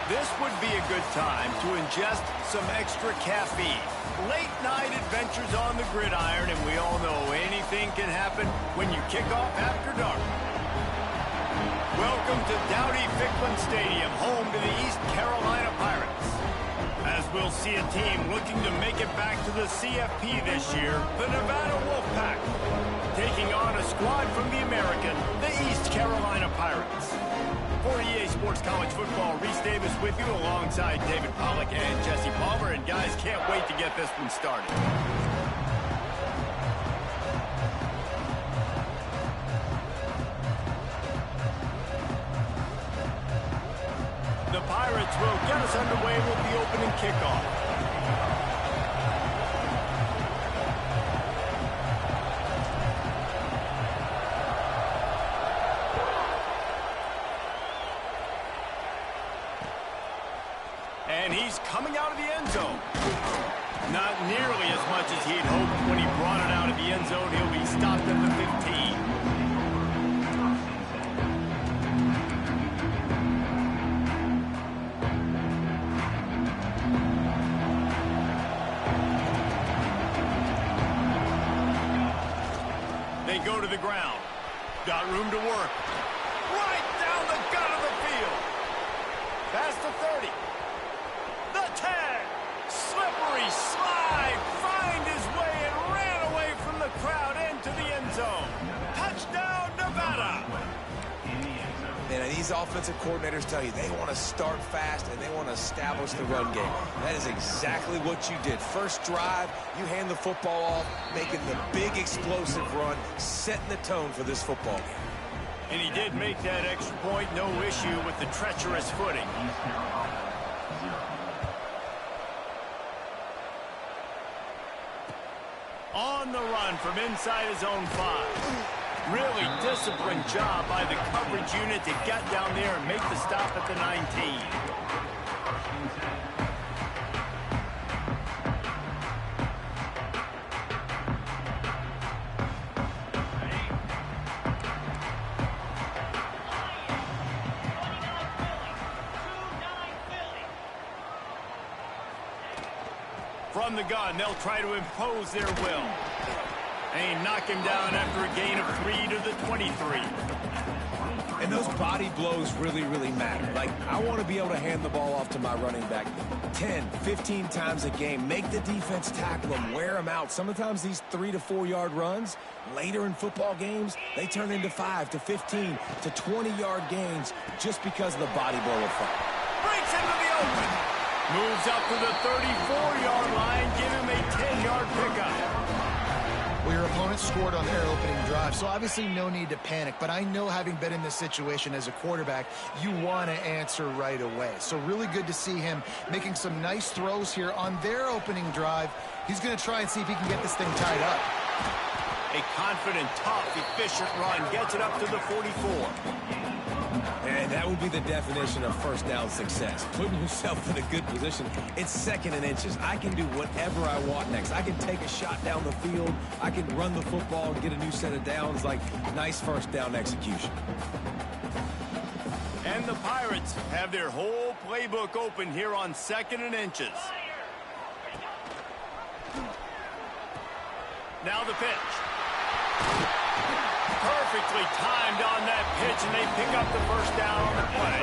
This would be a good time to ingest some extra caffeine. Late night adventures on the gridiron, and we all know anything can happen when you kick off after dark. Welcome to Dowdy-Ficklin Stadium, home to the East Carolina Pirates. As we'll see a team looking to make it back to the CFP this year, the Nevada Wolfpack, taking on a squad from the American, the East Carolina Pirates. For EA Sports College Football, Reese Davis with you alongside David Pollack and Jesse Palmer. And guys, can't wait to get this one started. The Pirates will get us underway with the opening kickoff. And he's coming out of the end zone. Not nearly as much as he'd hoped when he brought it out of the end zone. He'll be stopped at the 15. They go to the ground. Got room to work. Right down the gut of the field. Past the 30. The 10. Slippery slide. Find his way and ran away from the crowd into the end zone. Touchdown, Nevada. And these offensive coordinators tell you they want to start fast and they want to establish the run game. That is exactly what you did. First drive, you hand the football off, making the big explosive run, setting the tone for this football game. And he did make that extra point, no issue with the treacherous footing. On the run from inside his own 5. Really disciplined job by the coverage unit to get down there and make the stop at the 19. From the gun, they'll try to impose their will. And knock him down after a gain of 3 to the 23. And those body blows really, really matter. Like, I want to be able to hand the ball off to my running back 10, 15 times a game. Make the defense tackle him, wear him out. Sometimes these 3 to 4 yard runs, later in football games, they turn into 5 to 15 to 20 yard gains just because of the body blow effect. Breaks into the open. Moves up to the 34-yard line. Give him a 10-yard pickup. Well, your opponent scored on their opening drive, so obviously no need to panic. But I know, having been in this situation as a quarterback, you want to answer right away. So really good to see him making some nice throws here on their opening drive. He's going to try and see if he can get this thing tied up. A confident, tough, efficient run gets it up to the 44. And that would be the definition of first down success. Putting yourself in a good position. It's 2nd and inches. I can do whatever I want next. I can take a shot down the field. I can run the football and get a new set of downs. Like, nice first down execution. And the Pirates have their whole playbook open here on 2nd and inches. Now the pitch. Perfectly timed on that pitch, and they pick up the first down on the play.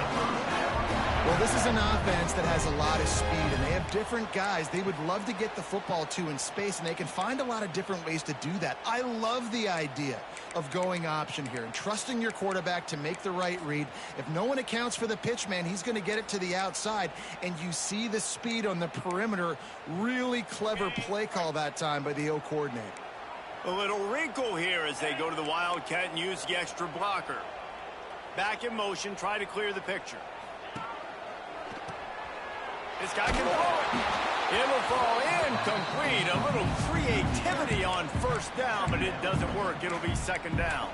Well, this is an offense that has a lot of speed, and they have different guys they would love to get the football to in space, and they can find a lot of different ways to do that. I love the idea of going option here and trusting your quarterback to make the right read. If no one accounts for the pitch, man, he's going to get it to the outside, and you see the speed on the perimeter. Really clever play call that time by the O coordinator. A little wrinkle here as they go to the Wildcat and use the extra blocker. Back in motion, try to clear the picture. This guy can throw it. It'll fall incomplete. A little creativity on first down, but it doesn't work. It'll be 2nd down.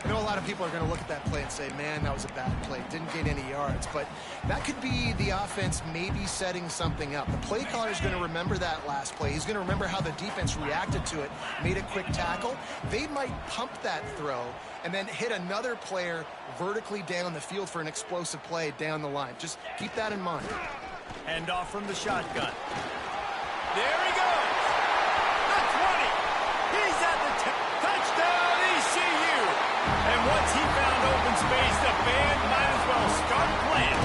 I know a lot of people are going to look at that play and say, man, that was a bad play. Didn't gain any yards. But that could be the offense maybe setting something up. The play caller is going to remember that last play. He's going to remember how the defense reacted to it, made a quick tackle. They might pump that throw and then hit another player vertically down the field for an explosive play down the line. Just keep that in mind. Hand off from the shotgun. There he goes. The 20. He's at the touchdown, ECU. And once he found open space, the band might as well start playing.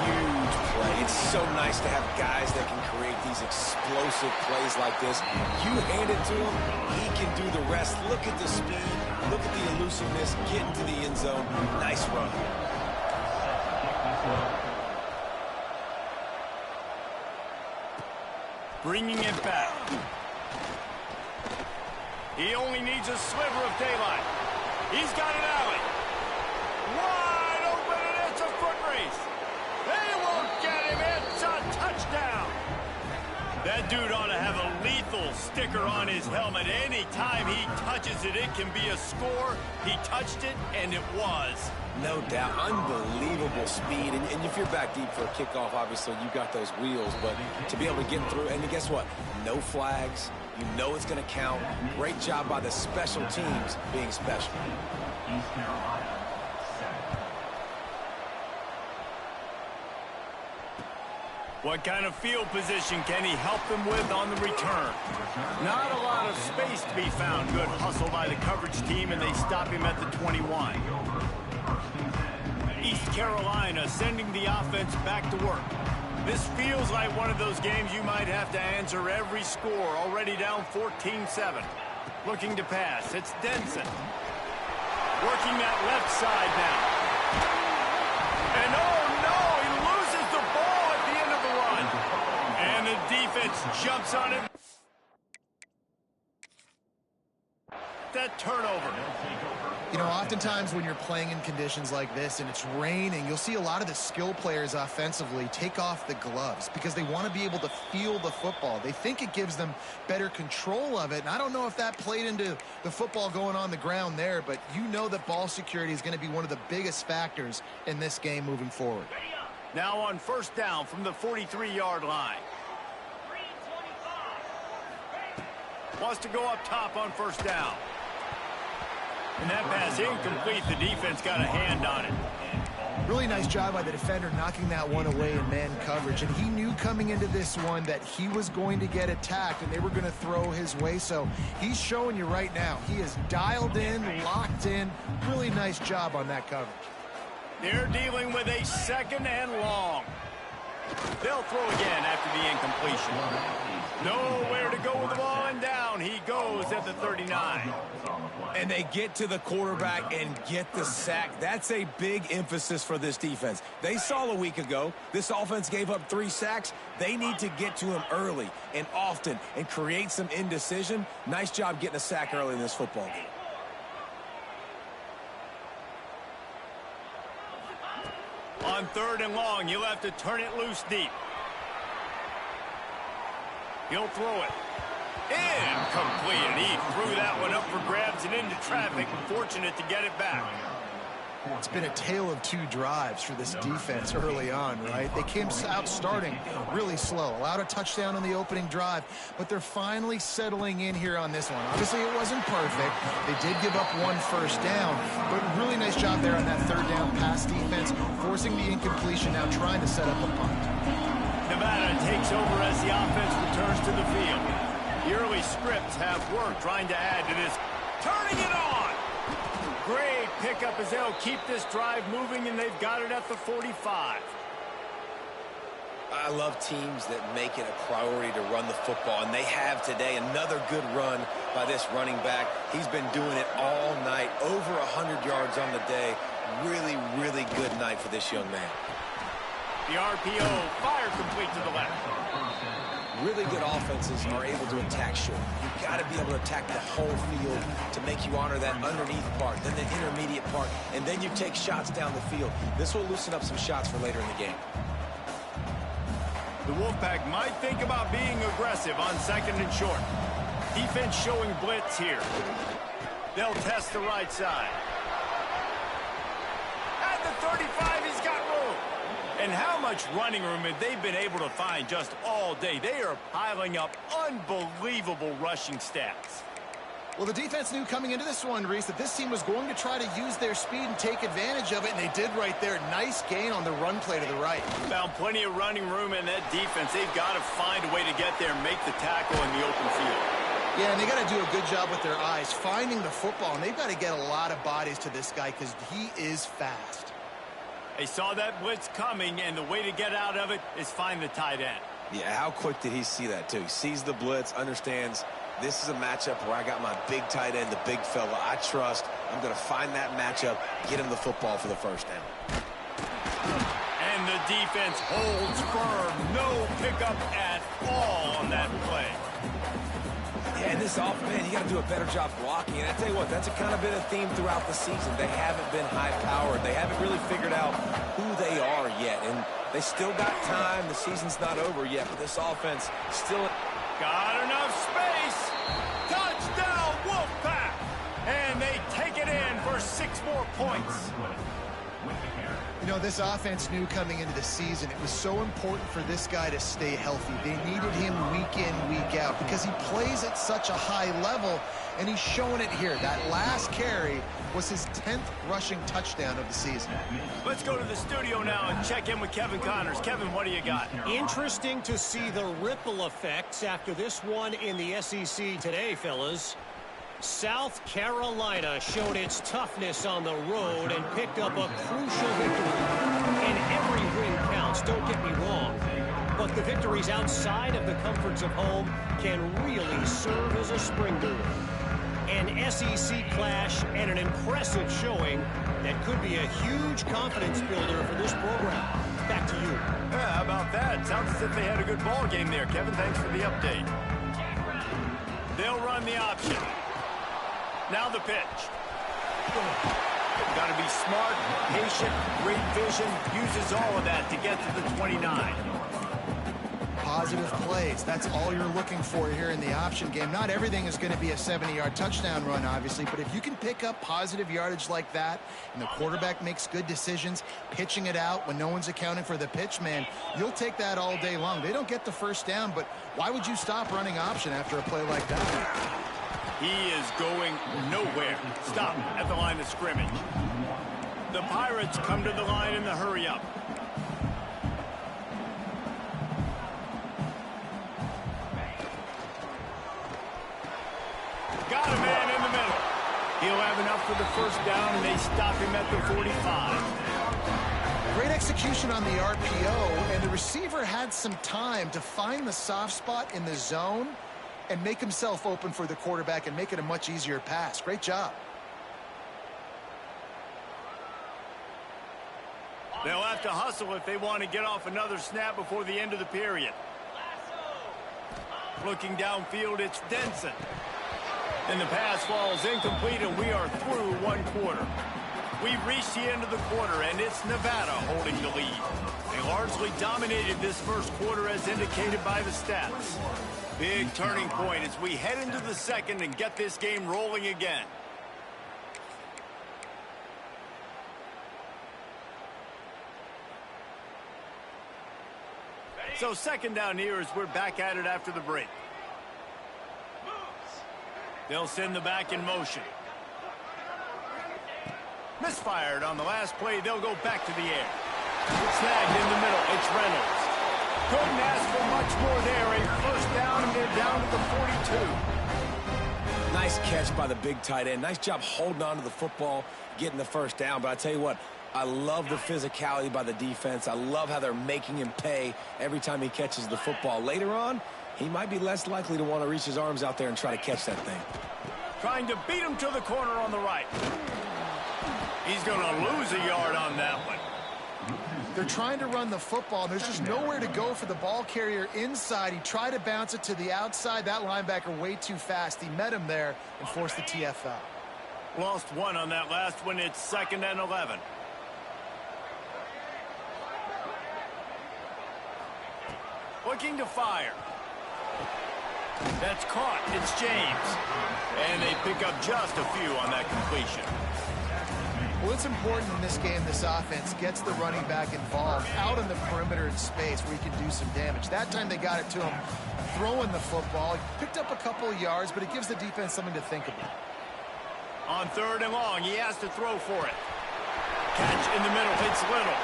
Huge play. It's so nice to have guys that can create these explosive plays like this. You hand it to him, he can do the rest. Look at the speed. Look at the elusiveness. Get into the end zone. Nice run. Bringing it back. He only needs a sliver of daylight. He's got an alley. Wide open, and it's a foot race. They won't get him. It's a touchdown. That dude ought to have a lethal sticker on his helmet. Anytime he touches it, it can be a score. He touched it, and it was. No doubt. Unbelievable speed. And if you're back deep for a kickoff, obviously you got those wheels. But to be able to get through, and guess what? No flags. You know it's going to count. Great job by the special teams being special. What kind of field position can he help them with on the return? Not a lot of space to be found. Good hustle by the coverage team, and they stop him at the 21. East Carolina sending the offense back to work. This feels like one of those games you might have to answer every score. Already down 14-7. Looking to pass. It's Denson. Working that left side now. And oh no, he loses the ball at the end of the run. And the defense jumps on him. That turnover. You know, oftentimes when you're playing in conditions like this and it's raining, you'll see a lot of the skill players offensively take off the gloves because they want to be able to feel the football. They think it gives them better control of it. And I don't know if that played into the football going on the ground there, but you know that ball security is going to be one of the biggest factors in this game moving forward. Now on first down from the 43-yard line. Wants to go up top on first down. And that pass incomplete. The defense got a hand on it. Really nice job by the defender knocking that one away in man coverage. And he knew coming into this one that he was going to get attacked and they were going to throw his way. So he's showing you right now. He is dialed in, locked in. Really nice job on that coverage. They're dealing with a second and long. They'll throw again after the incompletion. Nowhere to go with the ball, and down he goes at the 39. And they get to the quarterback and get the sack. That's a big emphasis for this defense. They saw a week ago, this offense gave up 3 sacks. They need to get to him early and often and create some indecision. Nice job getting a sack early in this football game. On third and long, you'll have to turn it loose deep. He'll throw it. Incomplete. And he threw that one up for grabs and into traffic. Fortunate to get it back. It's been a tale of 2 drives for this defense early on, right? They came out starting really slow, allowed a touchdown on the opening drive, but they're finally settling in here on this one. Obviously, it wasn't perfect. They did give up 1 first down, but really nice job there on that third down pass defense, forcing the incompletion, now trying to set up a punt. Nevada takes over as the offense returns to the field. The early scripts have worked trying to add to this. Turning it on! Great pickup as they'll keep this drive moving, and they've got it at the 45. I love teams that make it a priority to run the football, and they have today. Another good run by this running back. He's been doing it all night, over 100 yards on the day. Really, really good night for this young man. The RPO, fire complete to the left. Really good offenses are able to attack short. You've got to be able to attack the whole field to make you honor that underneath part, then the intermediate part, and then you take shots down the field. This will loosen up some shots for later in the game. The Wolfpack might think about being aggressive on second and short. Defense showing blitz here. They'll test the right side. At the 35, he's got room. And how much running room have they been able to find just all day? They are piling up unbelievable rushing stats. Well, the defense knew coming into this one, Reese, that this team was going to try to use their speed and take advantage of it, and they did right there. Nice gain on the run play to the right. Found plenty of running room in that defense. They've got to find a way to get there and make the tackle in the open field. Yeah, and they got to do a good job with their eyes, finding the football, and they've got to get a lot of bodies to this guy because he is fast. They saw that blitz coming, and the way to get out of it is find the tight end. Yeah, how quick did he see that, too? He sees the blitz, understands this is a matchup where I got my big tight end, the big fella I trust. I'm going to find that matchup, get him the football for the first down. And the defense holds firm. No pickup at all on that play. Yeah, and this offense, man, you got to do a better job blocking. And I tell you what, that's kind of been a theme throughout the season. They haven't been high-powered. They haven't really figured out who they are yet. And they still got time. The season's not over yet, but this offense still got enough space. Touchdown, Wolfpack. And they take it in for 6 more points. You know, this offense knew coming into the season it was so important for this guy to stay healthy. They needed him week in, week out because he plays at such a high level, and he's showing it here. That last carry was his 10th rushing touchdown of the season. Let's go to the studio now and check in with Kevin Connors. Kevin, what do you got? Interesting to see the ripple effects after this one in the SEC today, fellas. South Carolina showed its toughness on the road and picked up a crucial victory. And every win counts, don't get me wrong. But the victories outside of the comforts of home can really serve as a springboard. An SEC clash and an impressive showing that could be a huge confidence builder for this program. Back to you. Yeah, how about that? Sounds as if they had a good ball game there. Kevin, thanks for the update. They'll run the option. Now the pitch. Got to be smart, patient, great vision. Uses all of that to get to the 29. Positive plays. That's all you're looking for here in the option game. Not everything is going to be a 70-yard touchdown run, obviously, but if you can pick up positive yardage like that and the quarterback makes good decisions, pitching it out when no one's accounting for the pitch, man, you'll take that all day long. They don't get the first down, but why would you stop running option after a play like that? He is going nowhere. Stop at the line of scrimmage. The Pirates come to the line in the hurry-up. Got a man in the middle. He'll have enough for the first down, and they stop him at the 45. Great execution on the RPO, and the receiver had some time to find the soft spot in the zone and make himself open for the quarterback and make it a much easier pass. Great job. They'll have to hustle if they want to get off another snap before the end of the period. Looking downfield, it's Denson. And the pass falls incomplete, and we are through one quarter. We've reached the end of the quarter, and it's Nevada holding the lead. They largely dominated this first quarter as indicated by the stats. Big turning point as we head into the second and get this game rolling again. So second down here as we're back at it after the break. They'll send the back in motion. Misfired on the last play. They'll go back to the air. Snagged in the middle. It's Reynolds. Couldn't ask for much more there. A first down, and they're down to the 42. Nice catch by the big tight end. Nice job holding on to the football, getting the first down. But I tell you what, I love the physicality by the defense. I love how they're making him pay every time he catches the football. Later on, he might be less likely to want to reach his arms out there and try to catch that thing. Trying to beat him to the corner on the right. He's going to lose a yard on that one. They're trying to run the football, and there's just nowhere to go for the ball carrier inside. He tried to bounce it to the outside. That linebacker way too fast. He met him there and forced the TFL. Lost one on that last one. It's 2nd and 11. Looking to fire. That's caught. It's James. And they pick up just a few on that completion. Well, it's important in this game this offense gets the running back involved out on the perimeter in space where he can do some damage. That time they got it to him throwing the football. He picked up a couple of yards, but it gives the defense something to think about. On 3rd and long, he has to throw for it. Catch in the middle. It's Little.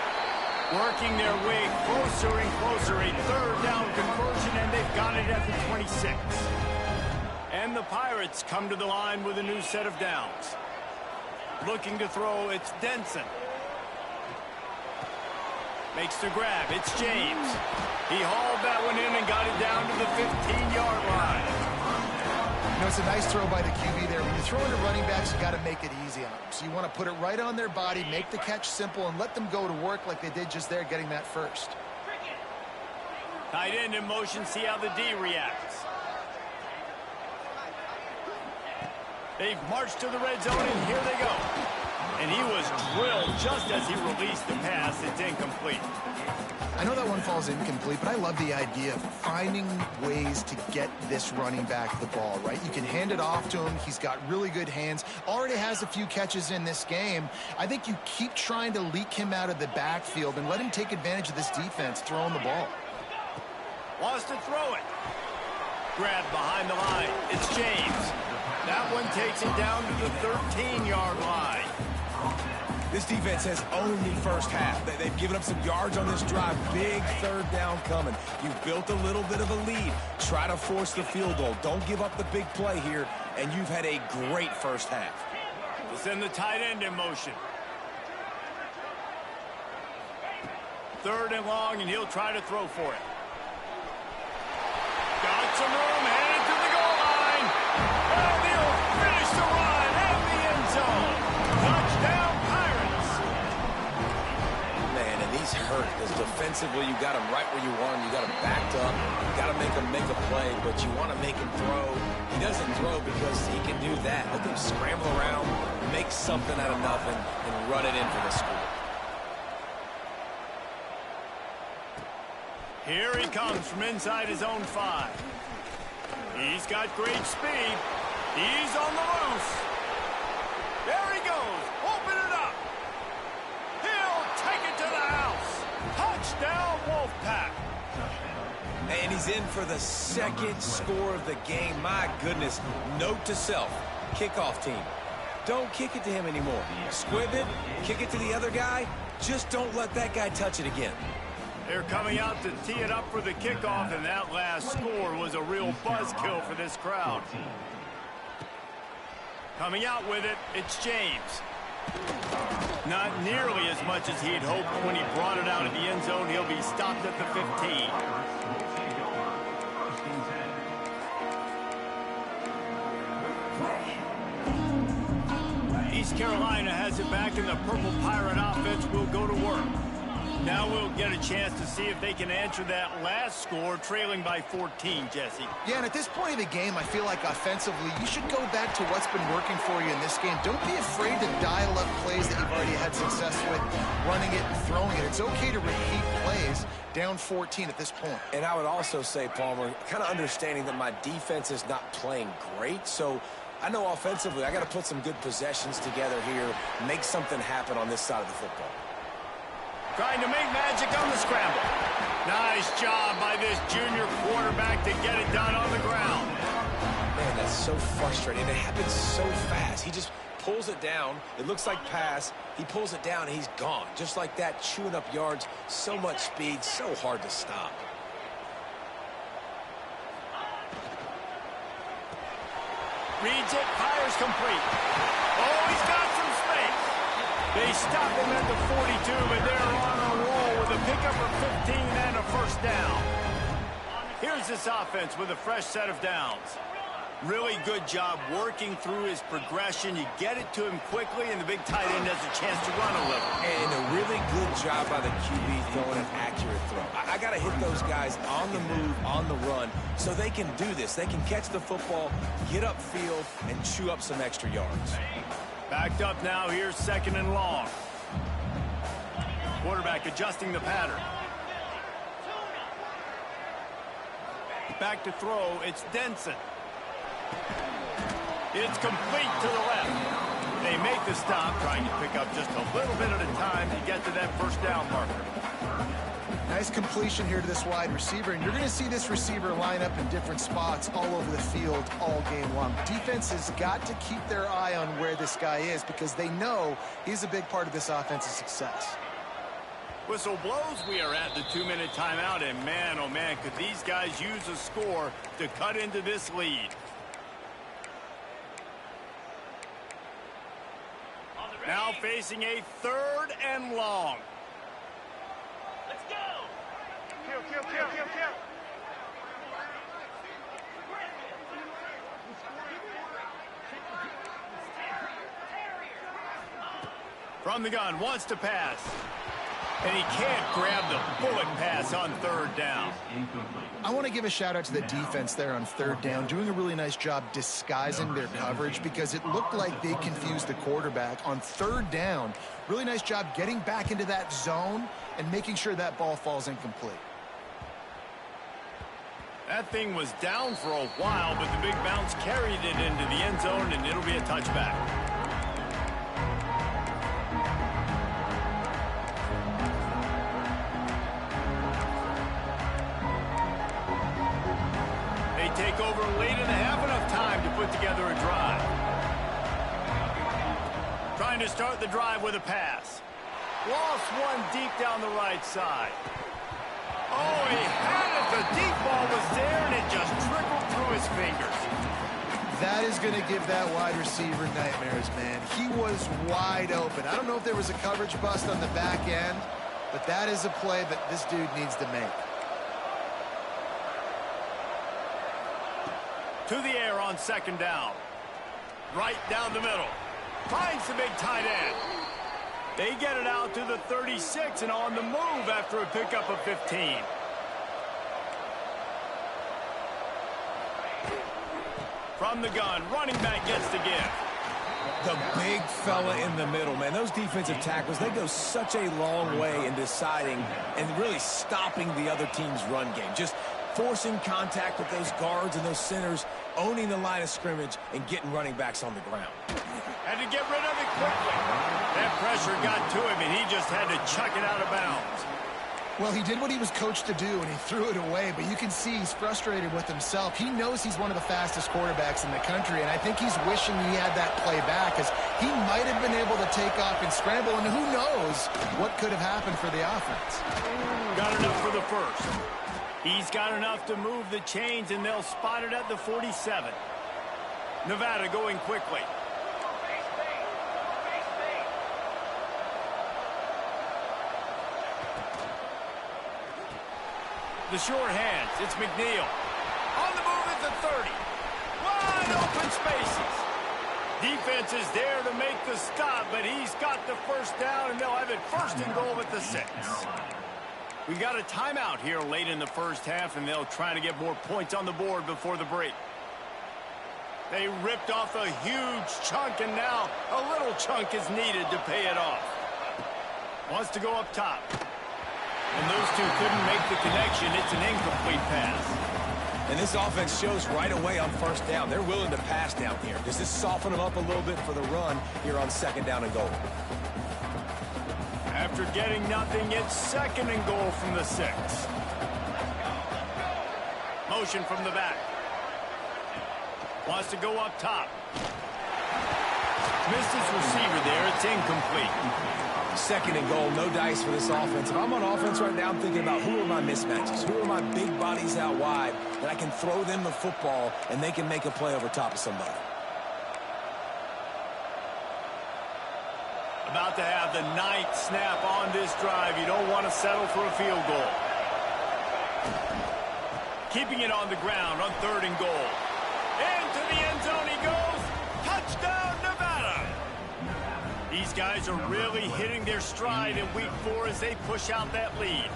Working their way closer and closer. A 3rd down conversion, and they've got it at the 26. And the Pirates come to the line with a new set of downs. Looking to throw, it's Denson. Makes the grab, it's James. He hauled that one in and got it down to the 15-yard line. You know, it's a nice throw by the QB there. When you're throwing to running backs, you got to make it easy on them. So you want to put it right on their body, make the catch simple, and let them go to work like they did just there, getting that first. Tight end in motion, see how the D reacts. They've marched to the red zone, and here they go. And he was drilled just as he released the pass. It's incomplete. I know that one falls incomplete, but I love the idea of finding ways to get this running back the ball, right? You can hand it off to him. He's got really good hands. Already has a few catches in this game. I think you keep trying to leak him out of the backfield and let him take advantage of this defense throwing the ball. Wants to throw it. Grabbed behind the line. It's James. That one takes it down to the 13-yard line. This defense has owned the first half. They've given up some yards on this drive. Big 3rd down coming. You've built a little bit of a lead. Try to force the field goal. Don't give up the big play here, and you've had a great first half. We'll send the tight end in motion. 3rd and long, and he'll try to throw for it. Got some room, headed to the goal line. And he'll finish the run at the end zone. Touchdown, Pirates. Man, and he's hurt because defensively you got him right where you want him. You got him backed up. You got to make him make a play, but you want to make him throw. He doesn't throw because he can do that. Let him scramble around, make something out of nothing, and run it in for the score. Here he comes from inside his own 5. He's got great speed. He's on the loose. There he goes. Open it up. He'll take it to the house. Touchdown, Wolfpack. And he's in for the 2nd score of the game. My goodness. Note to self. Kickoff team. Don't kick it to him anymore. Squib it. Kick it to the other guy. Just don't let that guy touch it again. They're coming out to tee it up for the kickoff, and that last score was a real buzzkill for this crowd. Coming out with it, it's James. Not nearly as much as he'd hoped when he brought it out of the end zone. He'll be stopped at the 15. East Carolina has it back, and the Purple Pirate offense will go to work. Now we'll get a chance to see if they can answer that last score, trailing by 14, Jesse. Yeah, and at this point of the game, I feel like offensively, you should go back to what's been working for you in this game. Don't be afraid to dial up plays that you've already had success with, running it and throwing it. It's okay to repeat plays down 14 at this point. And I would also say, Palmer, kind of understanding that my defense is not playing great, so I know offensively I got to put some good possessions together here, make something happen on this side of the football. Trying to make magic on the scramble. Nice job by this junior quarterback to get it done on the ground. Man, that's so frustrating. It happens so fast. He just pulls it down. It looks like pass. He pulls it down, and he's gone. Just like that, chewing up yards. So much speed, so hard to stop. Reads it, fires complete. Oh, he's got some space. They stop him at the 42, and they're on a roll with a pickup of 15 and a first down. Here's this offense with a fresh set of downs. Really good job working through his progression. You get it to him quickly, and the big tight end has a chance to run a little. And a really good job by the QB throwing an accurate throw. I got to hit those guys on the move, on the run, so they can do this. They can catch the football, get upfield, and chew up some extra yards. Backed up now. Here's 2nd and long. Quarterback adjusting the pattern. back to throw. It's Denson. It's complete to the left. They make the stop, trying to pick up just a little bit at a time to get to that first down marker. Nice completion here to this wide receiver, and you're going to see this receiver line up in different spots all over the field all game long. Defense has got to keep their eye on where this guy is because they know he's a big part of this offense's success. Whistle blows. We are at the 2-minute timeout, and man, oh man, could these guys use a score to cut into this lead. Now facing a 3rd and long. Let's go! Kill. From the gun, wants to pass. And he can't grab the bullet pass on 3rd down. I want to give a shout out to the defense there on 3rd down, doing a really nice job disguising their coverage because it looked like they confused the quarterback on 3rd down. Really nice job getting back into that zone and making sure that ball falls incomplete. That thing was down for a while, but the big bounce carried it into the end zone, and it'll be a touchback. Take over late in the half, enough time to put together a drive. Trying to start the drive with a pass. Lost one deep down the right side. Oh, he had it. The deep ball was there, and it just trickled through his fingers. That is going to give that wide receiver nightmares, man. He was wide open. I don't know if there was a coverage bust on the back end, but that is a play that this dude needs to make. To the air on 2nd down. Right down the middle. Finds the big tight end. They get it out to the 36 and on the move after a pickup of 15. From the gun, running back gets the give. The big fella in the middle, man. Those defensive tackles, they go such a long way in deciding and really stopping the other team's run game. Just forcing contact with those guards and those centers, owning the line of scrimmage, and getting running backs on the ground. Had to get rid of it quickly. That pressure got to him, and he just had to chuck it out of bounds. Well, he did what he was coached to do, and he threw it away, but you can see he's frustrated with himself. He knows he's one of the fastest quarterbacks in the country, and I think he's wishing he had that play back, because he might have been able to take off and scramble, and who knows what could have happened for the offense. Got enough for the first. He's got enough to move the chains, and they'll spot it at the 47. Nevada going quickly. The short hands, it's McNeil. On the move at the 30. Wide open spaces. Defense is there to make the stop, but he's got the first down, and they'll have it 1st and goal at the 6. We got a timeout here late in the first half, and they'll try to get more points on the board before the break. They ripped off a huge chunk, and now a little chunk is needed to pay it off. Wants to go up top. And those two couldn't make the connection. It's an incomplete pass. And this offense shows right away on 1st down. They're willing to pass down here. Does this soften them up a little bit for the run here on 2nd down and goal? After getting nothing, it's 2nd and goal from the 6. Motion from the back. Wants to go up top. Missed his receiver there. It's incomplete. 2nd and goal, no dice for this offense. If I'm on offense right now, I'm thinking about who are my mismatches? Who are my big bodies out wide that I can throw them the football and they can make a play over top of somebody? About to have the 9th snap on this drive. You don't want to settle for a field goal. Keeping it on the ground on 3rd and goal. Into the end zone he goes. Touchdown, Nevada. These guys are really hitting their stride in week 4 as they push out that lead.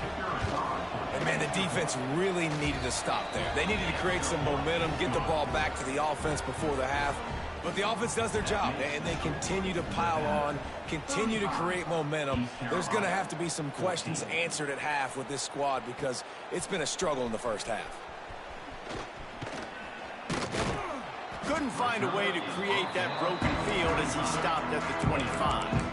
And, man, the defense really needed to stop there. They needed to create some momentum, get the ball back to the offense before the half. But the offense does their job, and they continue to pile on, continue to create momentum. There's going to have to be some questions answered at half with this squad because it's been a struggle in the first half. couldn't find a way to create that broken field as he stopped at the 25.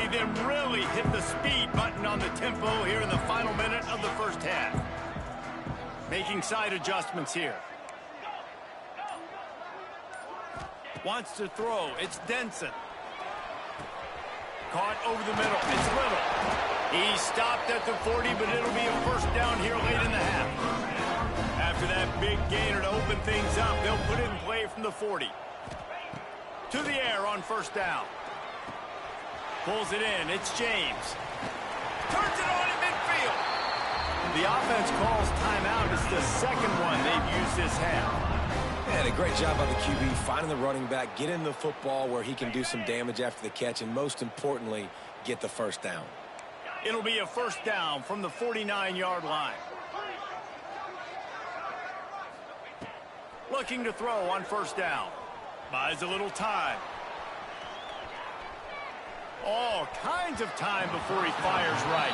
Them really hit the speed button on the tempo here in the final minute of the first half. Making side adjustments here. Wants to throw. It's Denson. Caught over the middle. It's Little. He stopped at the 40, but it'll be a first down here late in the half. After that big gainer to open things up, they'll put it in play from the 40. To the air on first down. Pulls it in. It's James. Turns it on in midfield. The offense calls timeout. It's the second one they've used this half. And a great job by the QB finding the running back, getting the football where he can do some damage after the catch, and most importantly, get the first down. It'll be a first down from the 49-yard line. Looking to throw on first down. Buys a little time. All kinds of time before he fires right.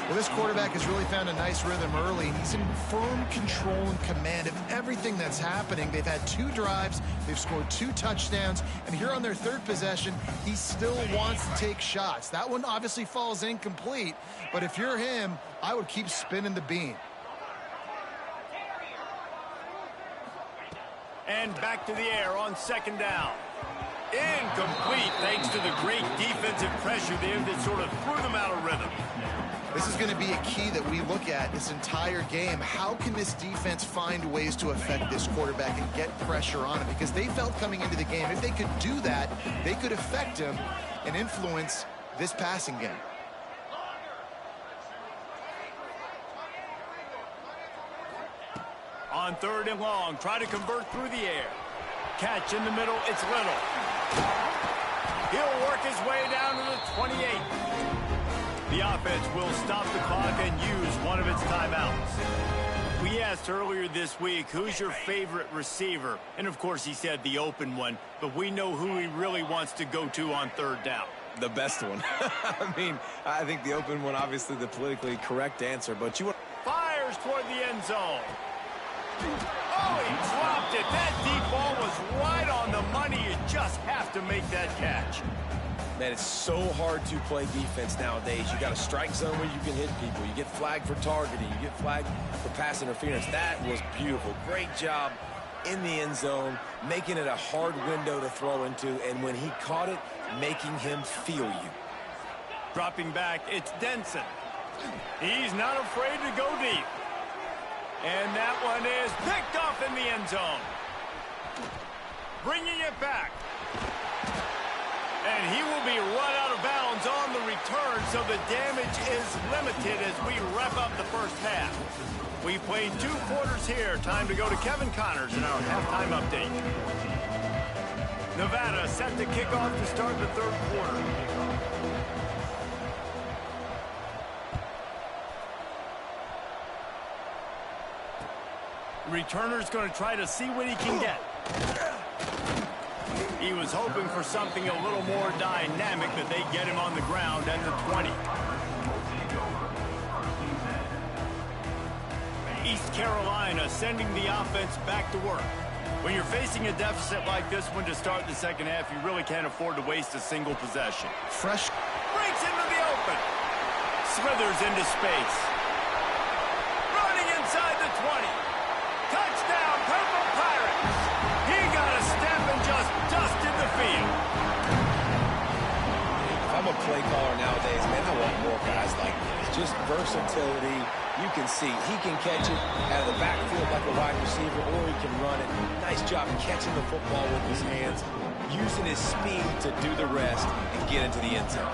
Well, this quarterback has really found a nice rhythm early. He's in firm control and command of everything that's happening. They've had 2 drives. They've scored 2 touchdowns. And here on their 3rd possession, he still wants to take shots. That one obviously falls incomplete. But if you're him, I would keep spinning the beam. And back to the air on second down. Incomplete thanks to the great defensive pressure there that sort of threw them out of rhythm. This is going to be a key that we look at this entire game. How can this defense find ways to affect this quarterback and get pressure on him? Because they felt coming into the game, if they could do that, they could affect him and influence this passing game. On 3rd and long, try to convert through the air. Catch in the middle, it's Little. He'll work his way down to the 28. The offense will stop the clock and use one of its timeouts. We asked earlier this week, who's your favorite receiver? And of course he said the open one, but we know who he really wants to go to on 3rd down. The best one. I mean, I think the open one, obviously the politically correct answer, but you want... Fires toward the end zone. Oh, he dropped it. That deep ball was right on the money. You just have to make that catch. Man, it's so hard to play defense nowadays. You got a strike zone where you can hit people. You get flagged for targeting. You get flagged for pass interference. That was beautiful. Great job in the end zone, making it a hard window to throw into, and when he caught it, making him feel you. Dropping back, it's Denson. He's not afraid to go deep. And that one is picked off in the end zone. Bringing it back. And he will be run out of bounds on the return, so the damage is limited as we wrap up the first half. We played 2 quarters here. Time to go to Kevin Connors in our halftime update. Nevada set to kick off to start the 3rd quarter. Returner's going to try to see what he can get. He was hoping for something a little more dynamic, that they get him on the ground at the 20. East Carolina sending the offense back to work. When you're facing a deficit like this one to start the second half, you really can't afford to waste a single possession. Fresh. Breaks into the open. Smithers into space. Running inside the 20. Touchdown, Purple Pirates. He got a step and just dusted the field. If I'm a play caller nowadays, man, I want more guys like this. Just versatility. You can see he can catch it out of the backfield like a wide receiver, or he can run it. Nice job catching the football with his hands, using his speed to do the rest and get into the end zone.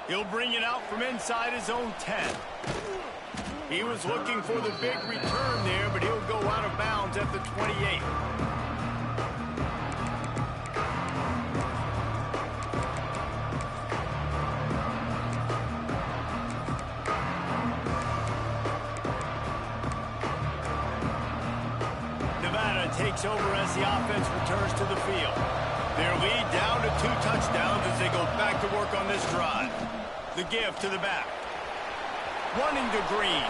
He'll bring it out from inside his own 10. He was looking for the big return there, but he'll go out of bounds at the 28. takes over as the offense returns to the field. Their lead down to 2 touchdowns as they go back to work on this drive. The give to the back. Running to Green.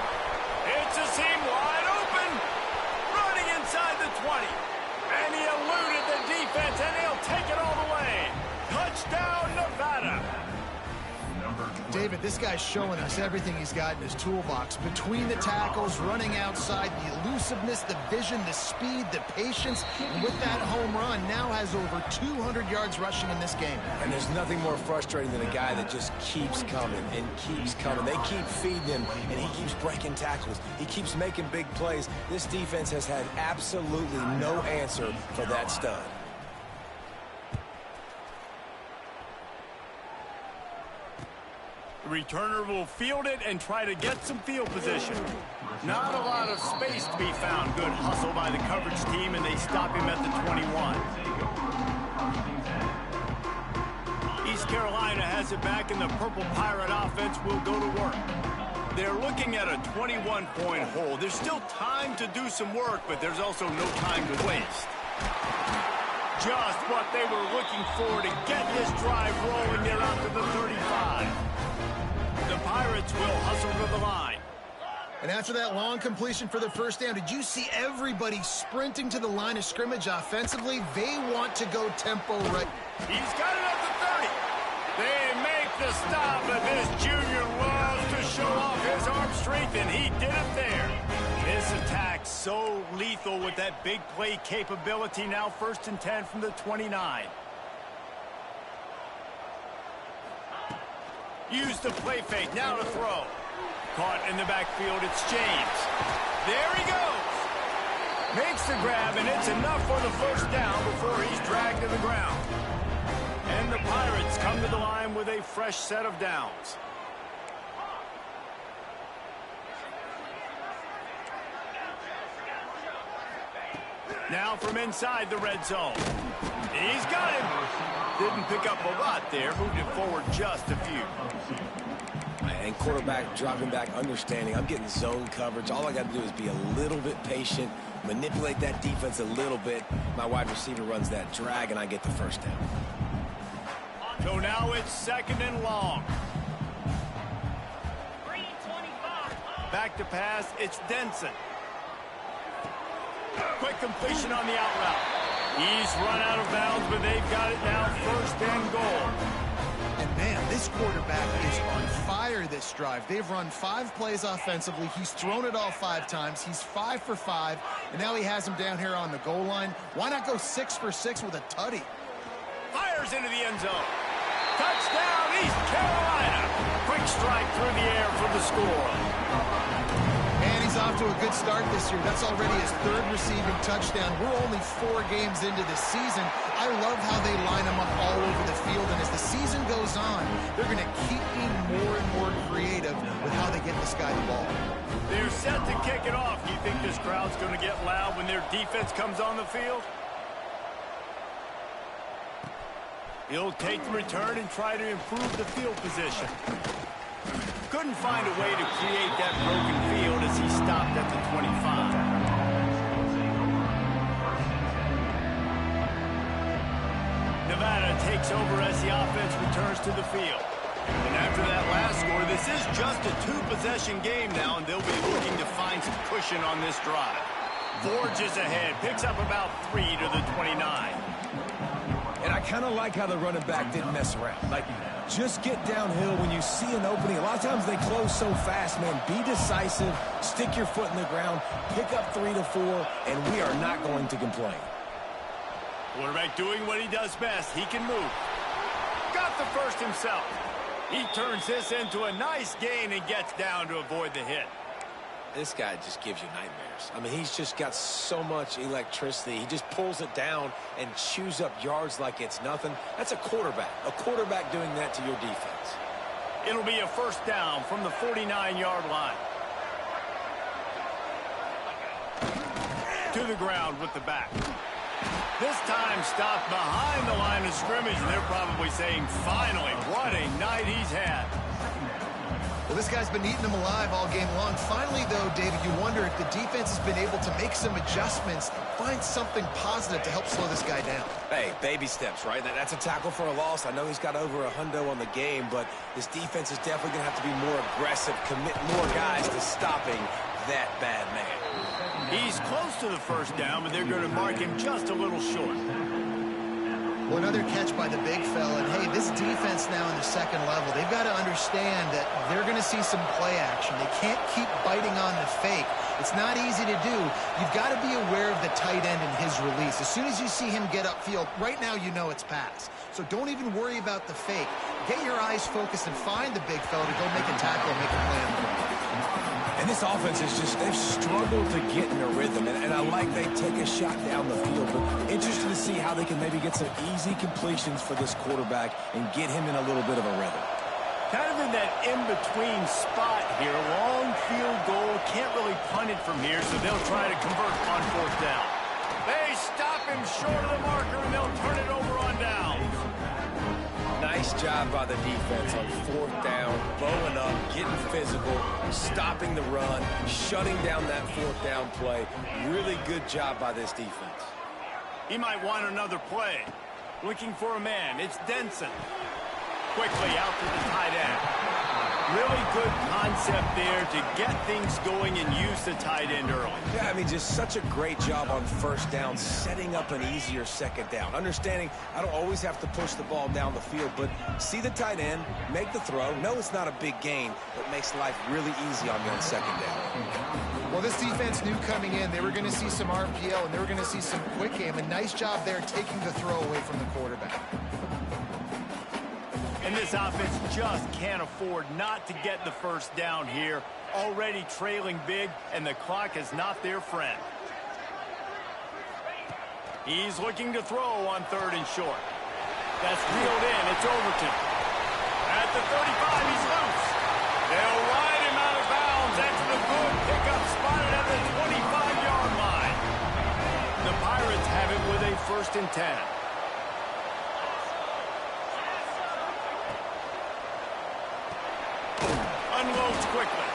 It's a seam wide open. Running inside the 20. And he eluded the defense, and he'll take it all the way. Touchdown, Nevada. David, this guy's showing us everything he's got in his toolbox. Between the tackles, running outside, the elusiveness, the vision, the speed, the patience. And with that home run, now has over 200 yards rushing in this game. And there's nothing more frustrating than a guy that just keeps coming and keeps coming. They keep feeding him, and he keeps breaking tackles. He keeps making big plays. This defense has had absolutely no answer for that stud. The returner will field it and try to get some field position. Not a lot of space to be found. Good hustle by the coverage team, and they stop him at the 21. East Carolina has it back, and the Purple Pirate offense will go to work. They're looking at a 21-point hole. There's still time to do some work, but there's also no time to waste. Just what they were looking for to get this drive rolling. They're out to the 35. The Pirates will hustle to the line. And after that long completion for the first down, did you see everybody sprinting to the line of scrimmage offensively? They want to go tempo right. He's got it at the 30. They make the stop, but this junior loves to show off his arm strength, and he did it there. This attack so lethal with that big play capability. Now 1st and 10 from the 29. Use the play fake, now to throw. Caught in the backfield, it's James. There he goes. Makes the grab, and it's enough for the first down before he's dragged to the ground. And the Pirates come to the line with a fresh set of downs. Now from inside the red zone. He's got him. Didn't pick up a lot there. Moved it forward just a few. And quarterback dropping back, understanding. I'm getting zone coverage. All I got to do is be a little bit patient, manipulate that defense a little bit. My wide receiver runs that drag, and I get the first down. So now it's 2nd and long. Back to pass, it's Denson. Quick completion on the out route. He's run out of bounds, but they've got it now 1st and goal. And man, this quarterback is on fire this drive. They've run 5 plays offensively. He's thrown it all 5 times. He's 5 for 5, and now he has him down here on the goal line. Why not go 6 for 6 with a tutty? Fires into the end zone. Touchdown, East Carolina. Quick strike through the air for the score. And he's off to a good start this year. That's already his 3rd receiving touchdown. We're only 4 games into the season. I love how they line him up all over the field. And as the season goes on, they're going to keep being more and more creative with how they get this guy the ball. They're set to kick it off. Do you think this crowd's going to get loud when their defense comes on the field? He'll take the return and try to improve the field position. Couldn't find a way to create that broken field as he stopped at the 25. Nevada takes over as the offense returns to the field. And after that last score, this is just a 2-possession game now, and they'll be looking to find some cushion on this drive. Forges ahead, picks up about 3 to the 29. And I kind of like how the running back didn't mess around. Like, just get downhill when you see an opening. A lot of times they close so fast, man. Be decisive, stick your foot in the ground, pick up 3 to 4, and we are not going to complain. Quarterback doing what he does best. He can move. Got the first himself. He turns this into a nice gain and gets down to avoid the hit. This guy just gives you nightmares. I mean, he's just got so much electricity. He just pulls it down and chews up yards like it's nothing. That's a quarterback. A quarterback doing that to your defense. It'll be a first down from the 49-yard line. To the ground with the back. This time stopped behind the line of scrimmage, and they're probably saying, finally, what a night he's had. Well, this guy's been eating them alive all game long. Finally, though, David, you wonder if the defense has been able to make some adjustments, find something positive to help slow this guy down. Hey, baby steps, right? That's a tackle for a loss. I know he's got over $100 on the game, but this defense is definitely going to have to be more aggressive, commit more guys to stopping that bad man. He's close to the first down, but they're going to mark him just a little short. Well, another catch by the big fella. And, hey, this defense now in the second level, they've got to understand that they're going to see some play action. They can't keep biting on the fake. It's not easy to do. You've got to be aware of the tight end and his release. As soon as you see him get upfield, right now you know it's pass. So don't even worry about the fake. Get your eyes focused and find the big fella to go make a tackle and make a play on the ball. And this offense is just, they've struggled to get in a rhythm. And I like they take a shot down the field, but interested to see how they can maybe get some easy completions for this quarterback and get him in a little bit of a rhythm. Kind of in that in-between spot here. Long field goal. Can't really punt it from here, so they'll try to convert on fourth down. They stop him short of the marker, and they'll turn it over on down. Nice job by the defense on fourth down, bowing up, getting physical, stopping the run, shutting down that fourth down play. Really good job by this defense. He might want another play. Looking for a man. It's Denson. Quickly out to the tight end. Really good concept there to get things going and use the tight end early. Yeah, I mean, just such a great job on first down, setting up an easier second down. Understanding I don't always have to push the ball down the field, but see the tight end, make the throw. No, it's not a big gain, but makes life really easy on me on second down. Well, this defense knew coming in they were going to see some RPO and they were going to see some quick game. A nice job there taking the throw away from the quarterback. And this offense just can't afford not to get the first down here. Already trailing big, and the clock is not their friend. He's looking to throw on third and short. That's reeled in. It's Overton. At the 35, he's loose. They'll ride him out of bounds. That's the good pickup, spotted at the 25-yard line. The Pirates have it with a 1st and 10. Unloads quickly.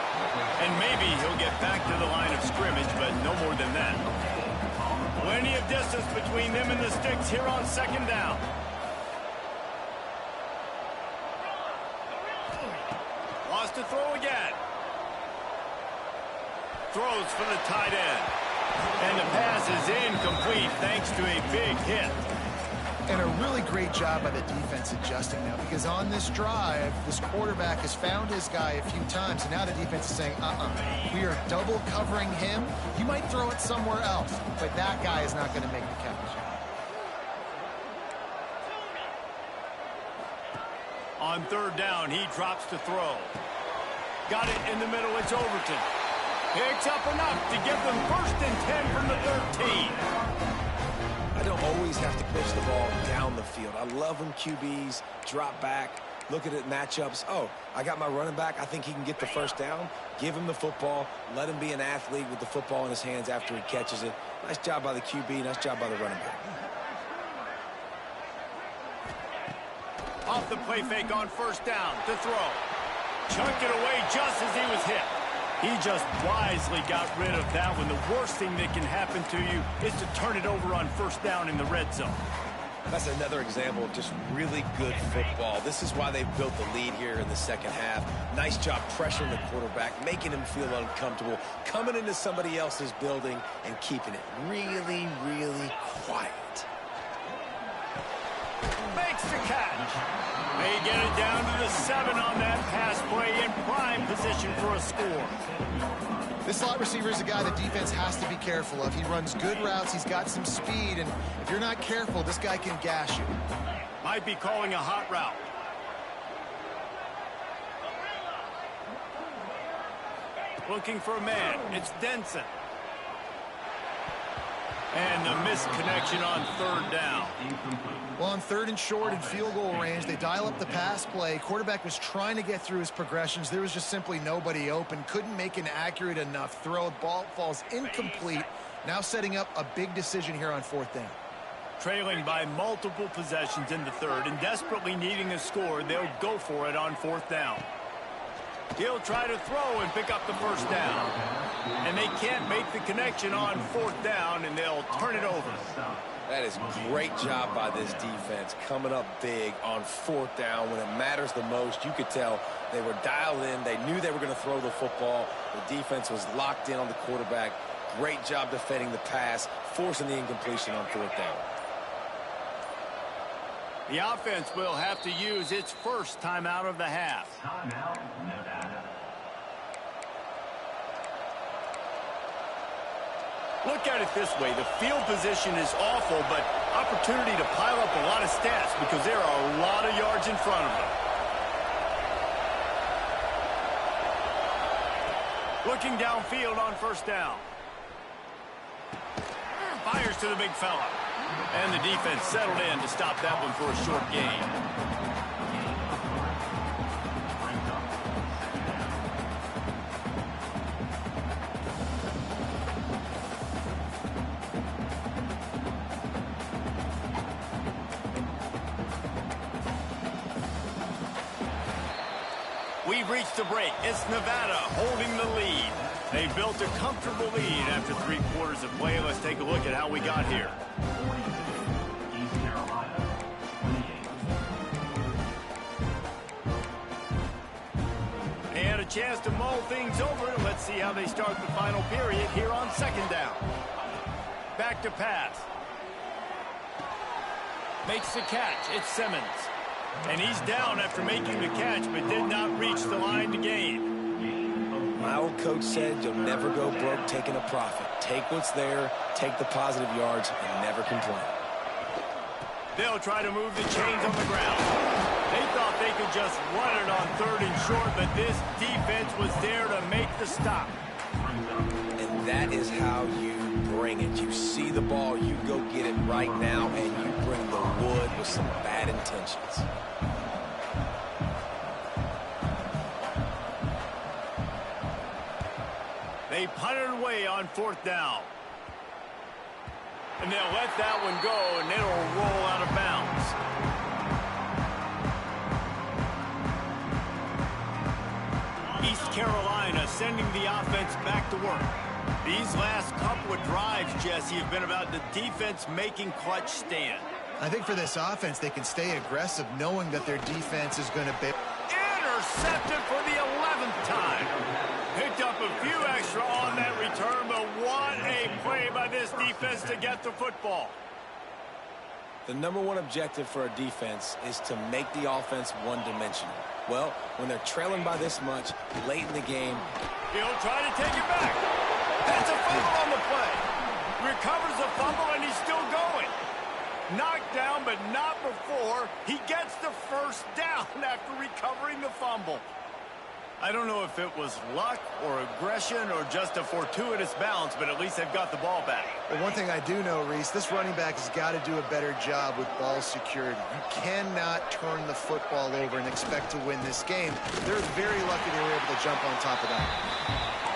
And maybe he'll get back to the line of scrimmage, but no more than that. Plenty of distance between them and the sticks here on second down. Lost to throw again. Throws for the tight end. And the pass is incomplete thanks to a big hit. And a really great job by the defense adjusting now, because on this drive, this quarterback has found his guy a few times, and now the defense is saying, we are double covering him. He might throw it somewhere else, but that guy is not going to make the catch. On third down, he drops to throw. Got it in the middle, it's Overton. Picks up enough to give them 1st and 10 from the 13. I don't always have to push the ball down the field. I love when QBs drop back, look at it matchups. Oh, I got my running back. I think he can get the first down. Give him the football. Let him be an athlete with the football in his hands after he catches it. Nice job by the QB. Nice job by the running back. Off the play fake on first down to throw. Chunked it away just as he was hit. He just wisely got rid of that one. The worst thing that can happen to you is to turn it over on first down in the red zone. That's another example of just really good football. This is why they've built the lead here in the second half. Nice job pressuring the quarterback, making him feel uncomfortable, coming into somebody else's building and keeping it really, really quiet. Makes the catch. They get it down to the 7 on that pass play in prime position for a score. This slot receiver is a guy the defense has to be careful of. He runs good routes. He's got some speed, and if you're not careful, this guy can gash you. Might be calling a hot route. Looking for a man. It's Denson. And the misconnection on third down. Well, on third and short and field goal range, they dial up the pass play. Quarterback was trying to get through his progressions. There was just simply nobody open. Couldn't make an accurate enough throw. Ball falls incomplete. Now setting up a big decision here on fourth down. Trailing by multiple possessions in the third and desperately needing a score, they'll go for it on fourth down. He'll try to throw and pick up the first down. And they can't make the connection on fourth down, and they'll turn it over. That is great job by this defense, coming up big on fourth down when it matters the most. You could tell they were dialed in. They knew they were going to throw the football. The defense was locked in on the quarterback. Great job defending the pass, forcing the incompletion on fourth down. The offense will have to use its first timeout of the half. Timeout, Nevada. Look at it this way. The field position is awful, but opportunity to pile up a lot of stats because there are a lot of yards in front of them. Looking downfield on first down. Fires to the big fella. And the defense settled in to stop that one for a short gain. We've reached the break. It's Nevada holding the lead. They built a comfortable lead after 3 quarters of play. Let's take a look at how we got here. East Carolina, 28. They had a chance to mull things over. Let's see how they start the final period here on second down. Back to pass. Makes the catch. It's Simmons. And he's down after making the catch, but did not reach the line to gain. My old coach said you'll never go broke taking a profit. Take what's there, take the positive yards, and never complain. They'll try to move the chains on the ground. They thought they could just run it on 3rd and short, but this defense was there to make the stop. And that is how you bring it. You see the ball, you go get it right now, and you bring the wood with some bad intentions. They punted away on 4th down. And they'll let that one go, and it'll roll out of bounds. East Carolina sending the offense back to work. These last couple of drives, Jesse, have been about the defense making clutch stand. I think for this offense, they can stay aggressive knowing that their defense is going to be... Intercepted for the 11th time. Picked up a few extra on that return, but what a play by this defense to get the football. The #1 objective for a defense is to make the offense one-dimensional. Well, when they're trailing by this much, late in the game... He'll try to take it back. That's a fumble on the play. Recovers the fumble, and he's still going. Knocked down, but not before. He gets the first down after recovering the fumble. I don't know if it was luck or aggression or just a fortuitous bounce, but at least they've got the ball back. Well, one thing I do know, Reese, this running back has got to do a better job with ball security. You cannot turn the football over and expect to win this game. They're very lucky they were able to jump on top of that.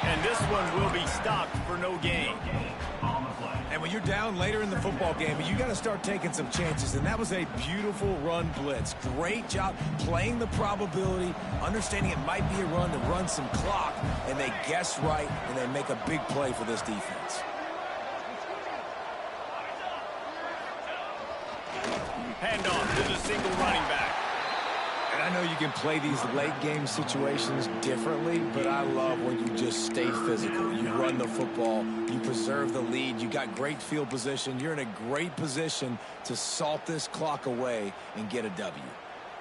And this one will be stopped for no gain. And when you're down later in the football game, you got to start taking some chances. And that was a beautiful run blitz. Great job playing the probability, understanding it might be a run to run some clock. And they guess right, and they make a big play for this defense. Handoff to the single running back. And I know you can play these late game situations differently, but I love when you just stay physical. You run the football, you preserve the lead, you got great field position. You're in a great position to salt this clock away and get a W.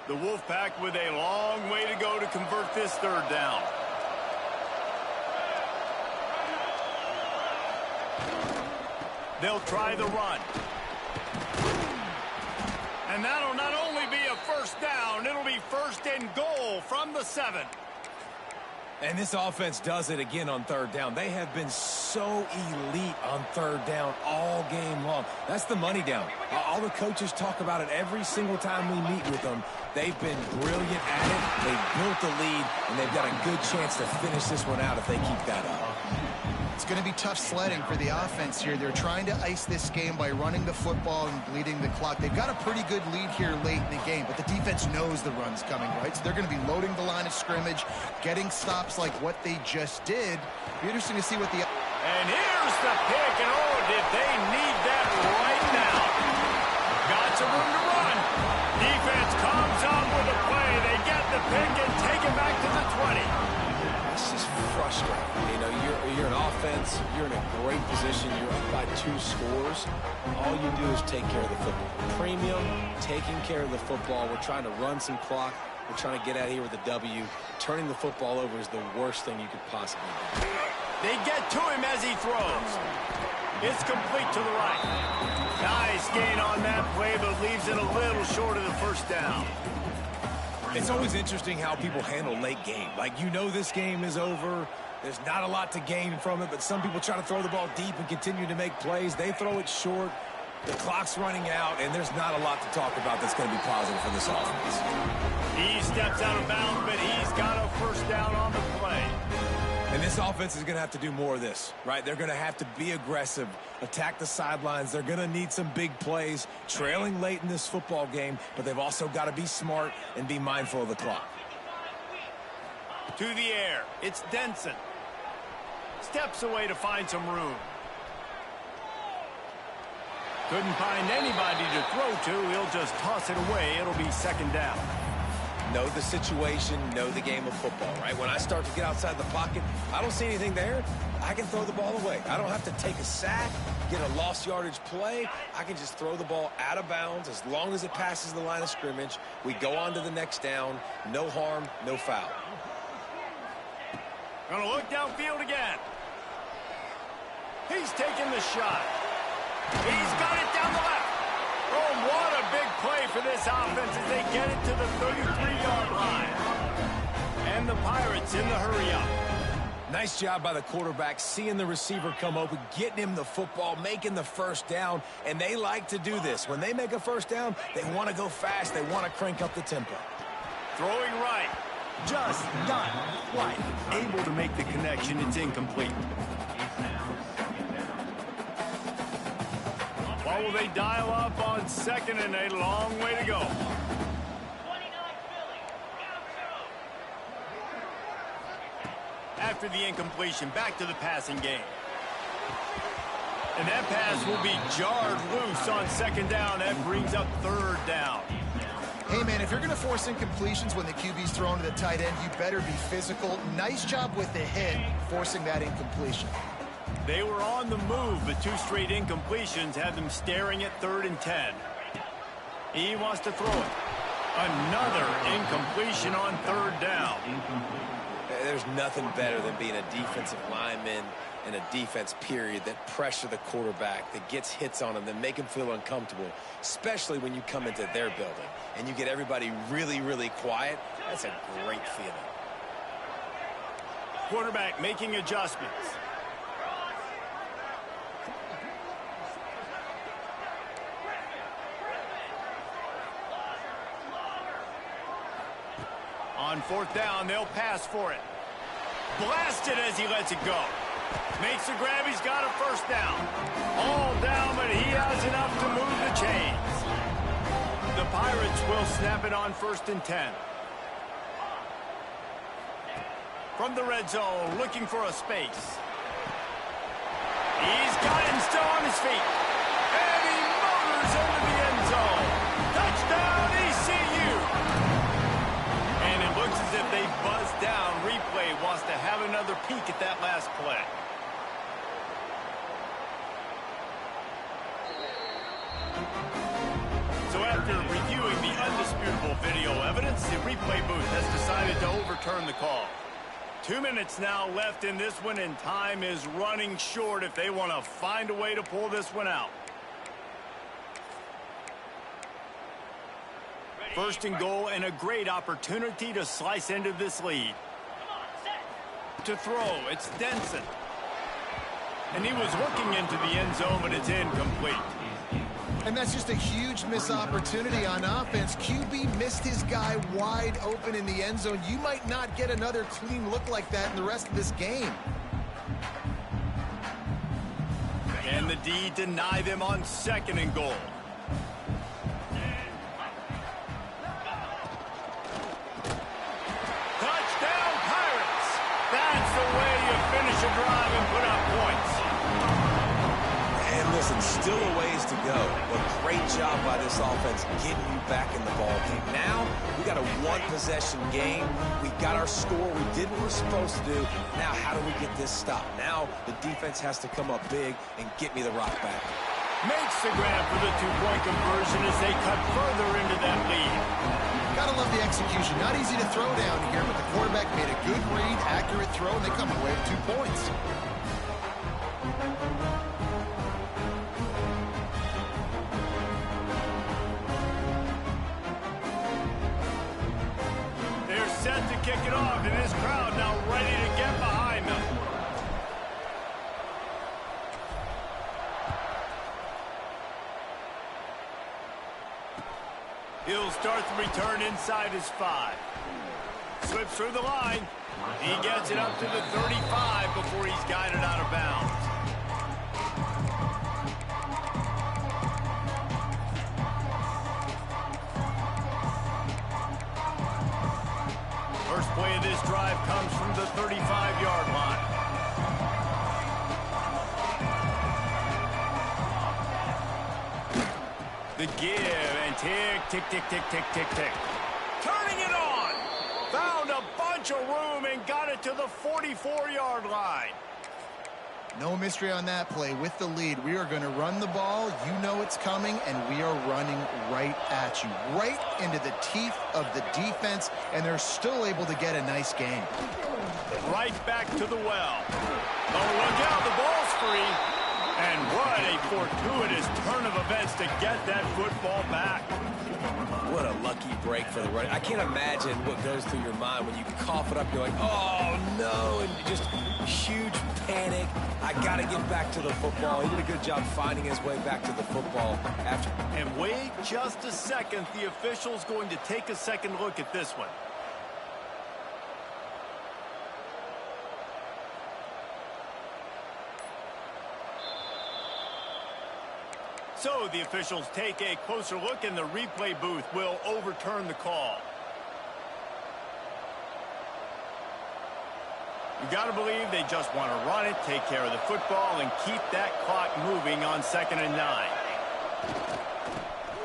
The Wolfpack with a long way to go to convert this 3rd down. They'll try the run. And that'll not only be a first down, it'll be 1st and goal from the 7. And this offense does it again on 3rd down. They have been so elite on 3rd down all game long. That's the money down. All the coaches talk about it every single time we meet with them. They've been brilliant at it. They've built the lead, and they've got a good chance to finish this one out if they keep that up. It's going to be tough sledding for the offense here. They're trying to ice this game by running the football and bleeding the clock. They've got a pretty good lead here late in the game, but the defense knows the run's coming, right? So they're going to be loading the line of scrimmage, getting stops like what they just did. Be interesting to see what the... And here's the pick, and oh, did they need that right now. Got some room to run. Defense comes up with a play. They get the pick and take it back to the 20. It's just frustrating. You know, you're an offense. You're in a great position. You're up by 2 scores. All you do is take care of the football. Premium, taking care of the football. We're trying to run some clock. We're trying to get out of here with a W. Turning the football over is the worst thing you could possibly do. They get to him as he throws. It's complete to the right. Nice gain on that play, but leaves it a little short of the first down. It's always interesting how people handle late game. Like, you know this game is over. There's not a lot to gain from it, but some people try to throw the ball deep and continue to make plays. They throw it short. The clock's running out, and there's not a lot to talk about that's going to be positive for this offense. He steps out of bounds, but he's got a first down on the play. And this offense is going to have to do more of this, right? They're going to have to be aggressive, attack the sidelines. They're going to need some big plays, trailing late in this football game, but they've also got to be smart and be mindful of the clock. To the air, it's Denson. Steps away to find some room. Couldn't find anybody to throw to. He'll just toss it away. It'll be second down. Know the situation, know the game of football, right? When I start to get outside the pocket, I don't see anything there. I can throw the ball away. I don't have to take a sack, get a lost yardage play. I can just throw the ball out of bounds as long as it passes the line of scrimmage. We go on to the next down. No harm, no foul. Gonna look downfield again. He's taking the shot. He's got it down the left. Oh, what a big play for this offense as they get it to the 33-yard line. And the Pirates in the hurry-up. Nice job by the quarterback, seeing the receiver come open, getting him the football, making the first down, and they like to do this. When they make a first down, they want to go fast. They want to crank up the tempo. Throwing right. Just not quite able to make the connection. It's incomplete. What will they dial up on second and a long way to go? After the incompletion, back to the passing game. And that pass will be jarred loose on second down. That brings up third down. Hey, man, if you're going to force incompletions when the QB's thrown to the tight end, you better be physical. Nice job with the hit, forcing that incompletion. They were on the move, but 2 straight incompletions had them staring at 3rd and 10. He wants to throw it. Another incompletion on 3rd down. There's nothing better than being a defensive lineman and a defense period that pressure the quarterback, that gets hits on him, that make him feel uncomfortable, especially when you come into their building and you get everybody really, really quiet. That's a great feeling. Quarterback making adjustments. On 4th down, they'll pass for it. Blasted as he lets it go. Makes the grab. He's got a first down. All down, but he has enough to move the chains. The Pirates will snap it on 1st and 10. From the red zone, looking for a space. He's got him still on his feet. And he motors into the end zone. Touchdown, ECU. And it looks as if they buzzed down. Replay wants to have another peek at that last play. So after reviewing the undisputable video evidence, the replay booth has decided to overturn the call. 2 minutes now left in this one, and time is running short if they want to find a way to pull this one out. 1st and goal, and a great opportunity to slice into this lead. To throw, it's Denson. And he was looking into the end zone, but it's incomplete. And that's just a huge missed opportunity on offense. QB missed his guy wide open in the end zone. You might not get another clean look like that in the rest of this game. D deny them on 2nd and goal. Touchdown, Pirates! That's the way you finish a drive and put up points. And listen, still a ways to go, but great job by this offense getting you back in the ball game. Now, we got a one-possession game. We got our score. We did what we're supposed to do. Now, how do we get this stopped? Now, the defense has to come up big and get me the rock back. Makes the grab for the 2-point conversion as they cut further into that lead. Gotta love the execution. Not easy to throw down here, but the quarterback made a good read, accurate throw, and they come away with 2 points. They're set to kick it off, and this crowd now ready to get behind them. He'll start the return inside his 5. Slips through the line. He gets it up to the 35 before he's guided out of bounds. First play of this drive comes from the 35-yard line. The give, and tick, tick, tick, tick, tick, tick, tick. Turning it on. Found a bunch of room and got it to the 44-yard line. No mystery on that play. With the lead, we are going to run the ball. You know it's coming, and we are running right at you, right into the teeth of the defense, and they're still able to get a nice game. Right back to the well. Oh, look out, the ball's free. And what a fortuitous turn of events to get that football back. What a lucky break for the run. I can't imagine what goes through your mind when you cough it up. You're like, oh, no, and just huge panic. I got to get back to the football. He did a good job finding his way back to the football after. And wait just a second. The official's going to take a second look at this one. So the officials take a closer look, and the replay booth will overturn the call. You got to believe they just want to run it, take care of the football, and keep that clock moving on 2nd and 9.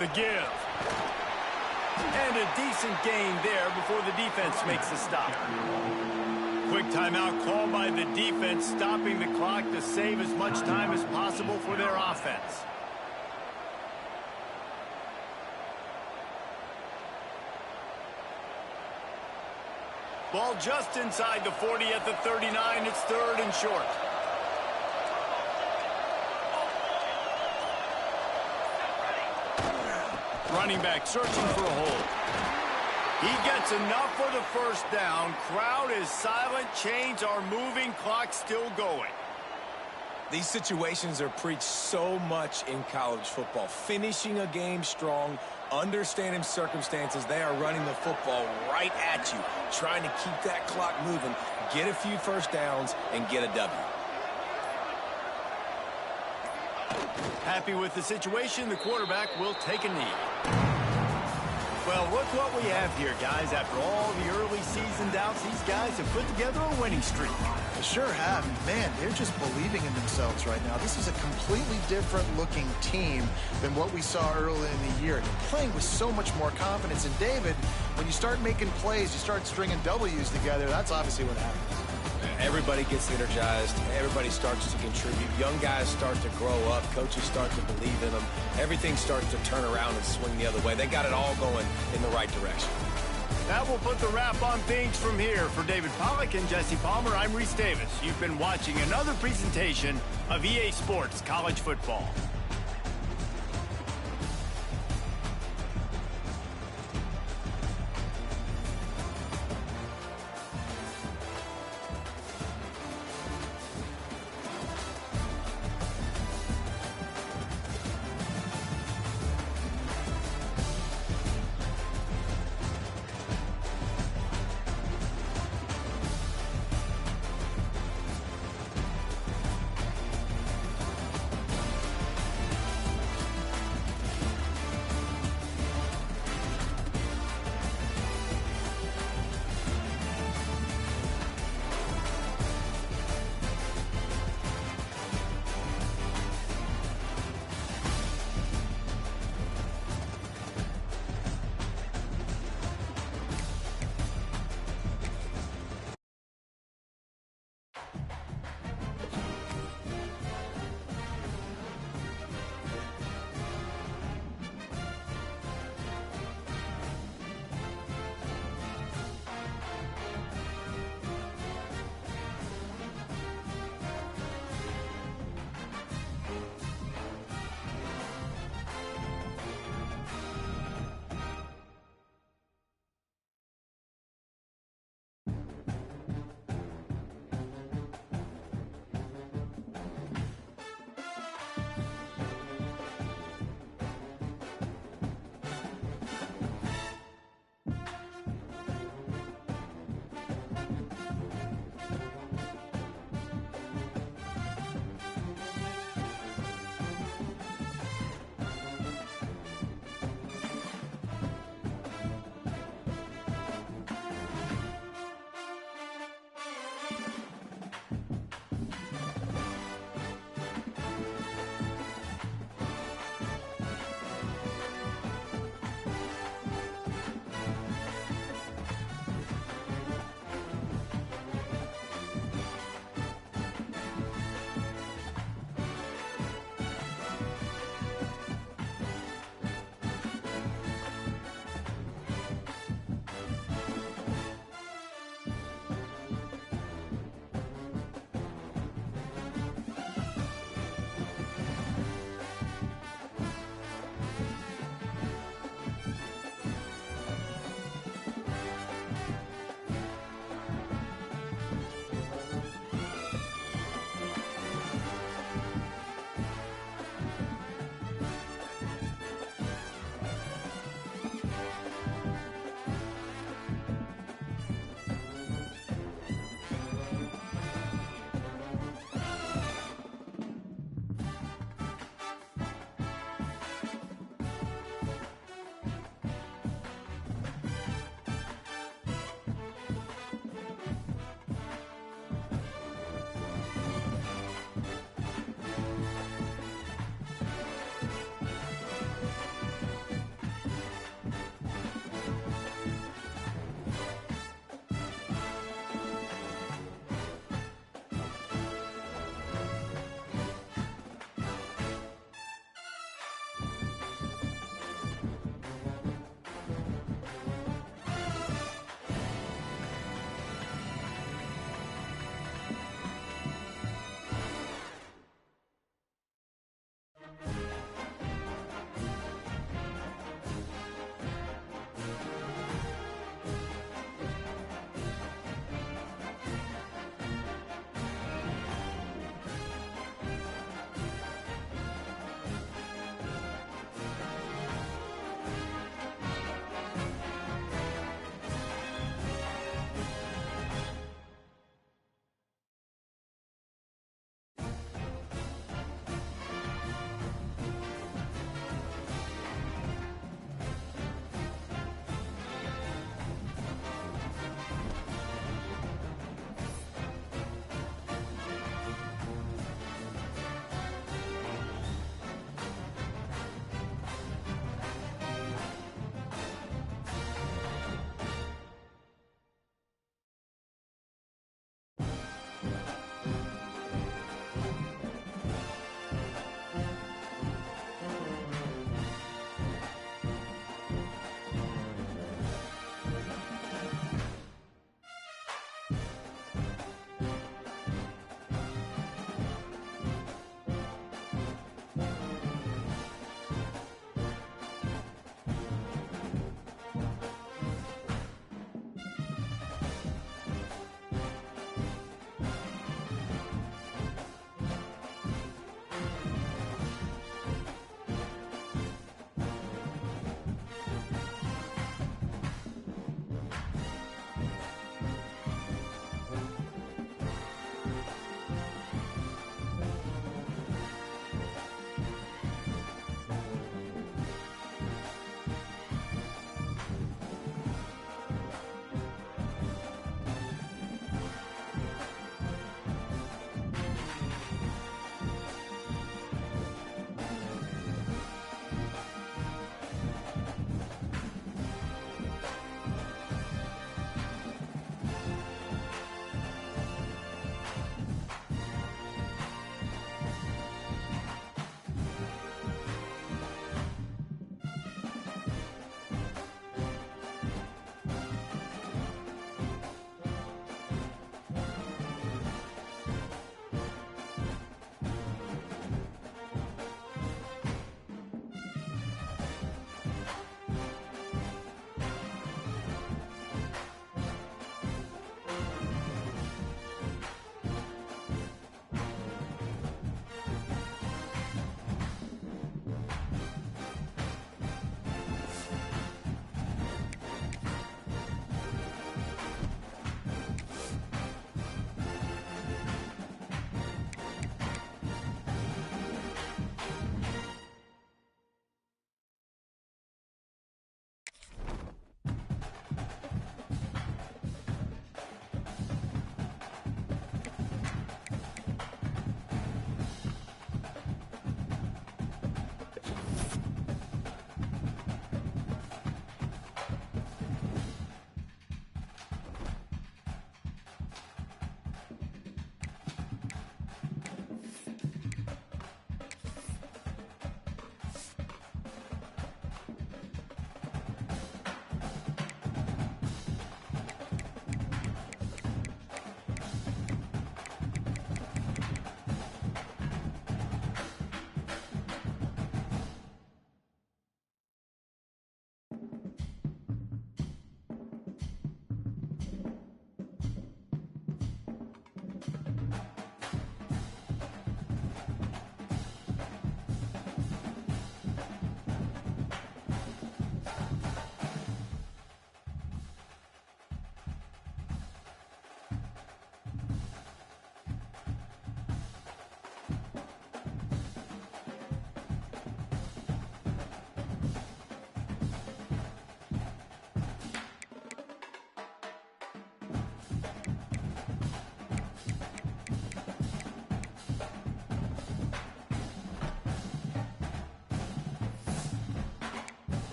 The give. And a decent gain there before the defense makes the stop. Quick timeout called by the defense, stopping the clock to save as much time as possible for their offense. Ball just inside the 40 at the 39. It's 3rd and short. Running back searching for a hole. He gets enough for the first down. Crowd is silent. Chains are moving. Clock still going. These situations are preached so much in college football. Finishing a game strong, understanding circumstances. They are running the football right at you, trying to keep that clock moving, get a few first downs, and get a W. Happy with the situation, the quarterback will take a knee. Well, look what we have here, guys. After all the early season doubts, these guys have put together a winning streak. They sure have. Man, they're just believing in themselves right now. This is a completely different looking team than what we saw early in the year. They're playing with so much more confidence. And David, when you start making plays, you start stringing W's together, that's obviously what happens. Everybody gets energized. Everybody starts to contribute. Young guys start to grow up. Coaches start to believe in them. Everything starts to turn around and swing the other way. They got it all going in the right direction. That will put the wrap on things from here. For David Pollack and Jesse Palmer, I'm Reese Davis. You've been watching another presentation of EA Sports College Football.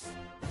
Patriots.